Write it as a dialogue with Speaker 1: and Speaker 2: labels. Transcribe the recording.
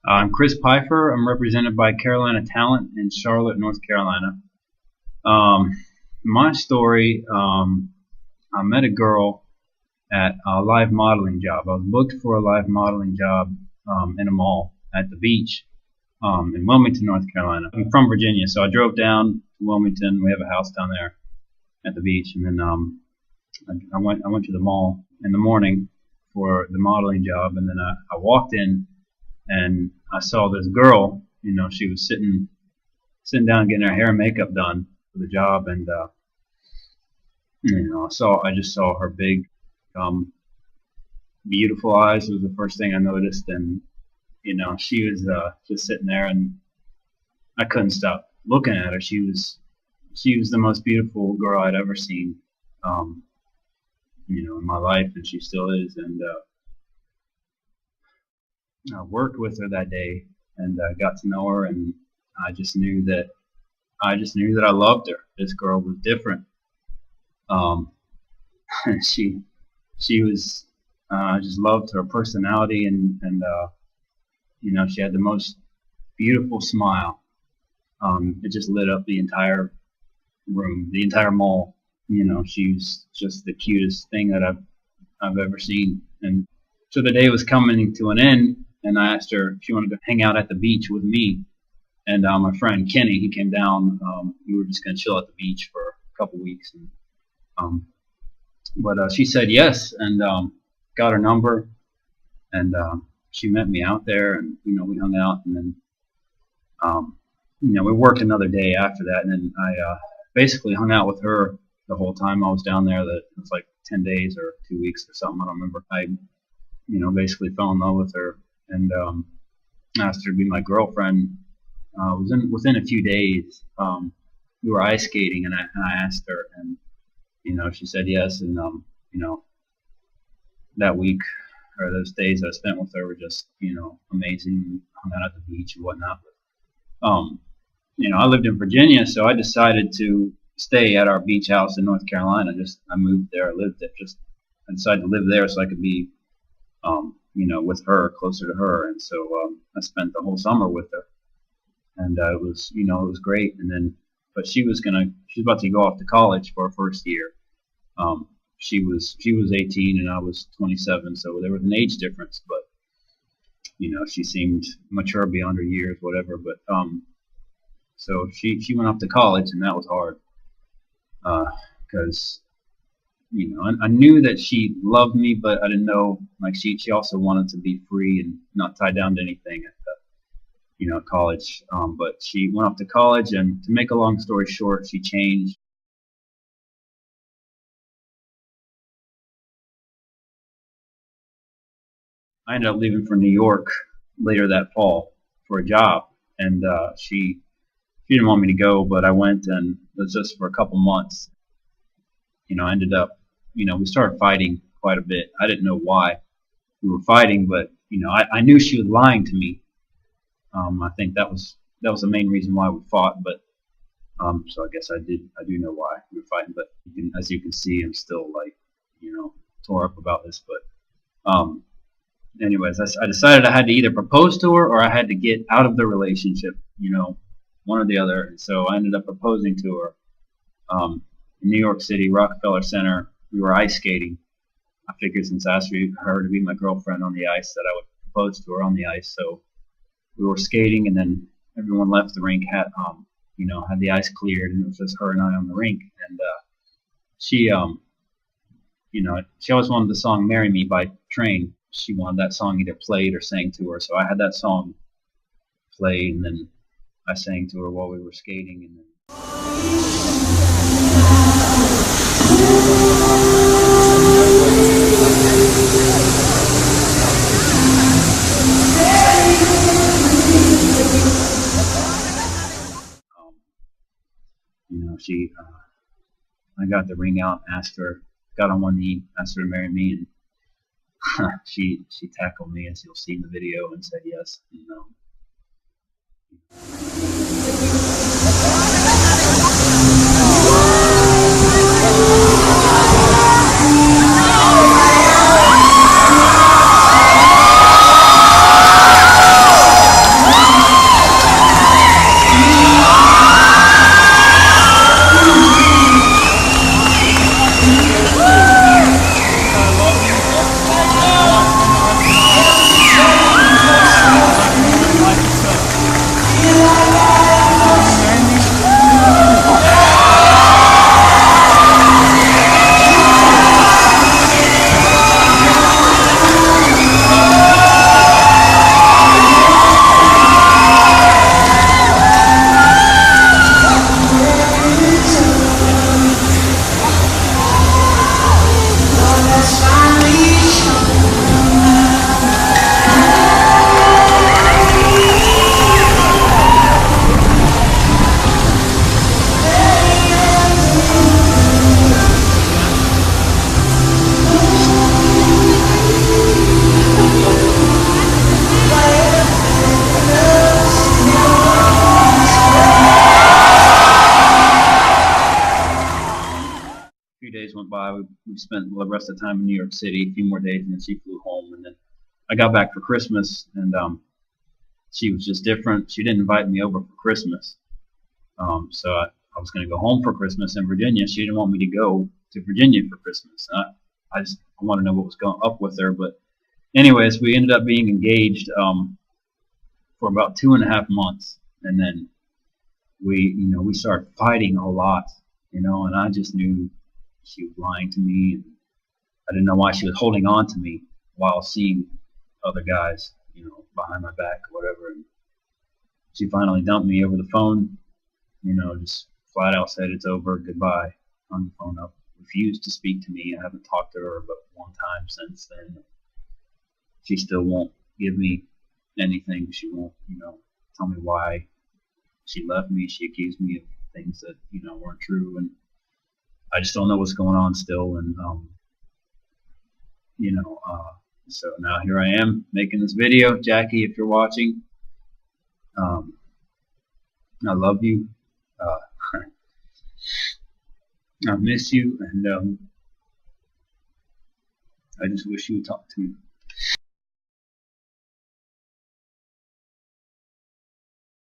Speaker 1: I'm Chris Pfeiffer. I'm represented by Carolina Talent in Charlotte, North Carolina. My story, I met a girl at a live modeling job. I was booked for a live modeling job in a mall at the beach in Wilmington, North Carolina. I'm from Virginia, so I drove down to Wilmington. We have a house down there at the beach, and then I went to the mall in the morning for the modeling job, and then I walked in. And I saw this girl, she was sitting down getting her hair and makeup done for the job, and I just saw her big, beautiful eyes. It was the first thing I noticed, and she was just sitting there, and I couldn't stop looking at her. She was the most beautiful girl I'd ever seen, in my life, and she still is, and I worked with her that day and got to know her, and I just knew that I loved her. This girl was different. She was I just loved her personality, and she had the most beautiful smile. It just lit up the entire room, the entire mall. She was just the cutest thing that I've ever seen. And so the day was coming to an end, and I asked her if she wanted to hang out at the beach with me. And my friend Kenny, he came down. We were just going to chill at the beach for a couple weeks. But she said yes, and got her number. And she met me out there, and we hung out. And then we worked another day after that. And then I basically hung out with her the whole time I was down there. That it was like 10 days or 2 weeks or something. I don't remember. I basically fell in love with her, and asked her to be my girlfriend. Within a few days, we were ice skating, and I asked her, and she said yes. And that week or those days I spent with her were just amazing. We hung out at the beach and whatnot. But I lived in Virginia, so I decided to stay at our beach house in North Carolina. I moved there. I lived there. I decided to live there so I could be with her, closer to her. And so I spent the whole summer with her, and it was great. And then, but she was about to go off to college for her first year. She was 18 and I was 27, so there was an age difference. But she seemed mature beyond her years, whatever. But so she went off to college, and that was hard because. I knew that she loved me, but I didn't know, like, she also wanted to be free and not tied down to anything at college. But she went off to college, and to make a long story short, she changed. I ended up leaving for New York later that fall for a job, and she didn't want me to go, but I went, and it was just for a couple months. I ended up, we started fighting quite a bit. I didn't know why we were fighting, but I knew she was lying to me. I think that was the main reason why we fought. But so I guess I do know why we were fighting. But as you can see, I'm still tore up about this. But anyways, I decided I had to either propose to her or I had to get out of the relationship. One or the other. And so I ended up proposing to her. In New York City, Rockefeller Center. We were ice skating. I figured since I asked her to be my girlfriend on the ice that I would propose to her on the ice. So we were skating, and then everyone left the rink, had the ice cleared, and it was just her and I on the rink. And she always wanted the song "Marry Me" by Train. She wanted that song either played or sang to her. So I had that song played, and then I sang to her while we were skating, and then. I got the ring out, asked her, got on one knee, asked her to marry me, and she tackled me, as you'll see in the video, and said yes. we spent the rest of the time in New York City, a few more days, and then she flew home. And then I got back for Christmas, and she was just different. She didn't invite me over for Christmas. So I was going to go home for Christmas in Virginia. She didn't want me to go to Virginia for Christmas. I want to know what was going up with her. But anyways, we ended up being engaged for about 2.5 months, and then we started fighting a lot, and I just knew she was lying to me, and I didn't know why she was holding on to me while seeing other guys, behind my back or whatever. And she finally dumped me over the phone, just flat out said it's over, goodbye, hung the phone up, refused to speak to me. I haven't talked to her but one time since then. She still won't give me anything. She won't, tell me why she left me. She accused me of things that, weren't true, and I just don't know what's going on still. And so now here I am making this video. Jackie, if you're watching, I love you. I miss you, and I just wish you would talk to me.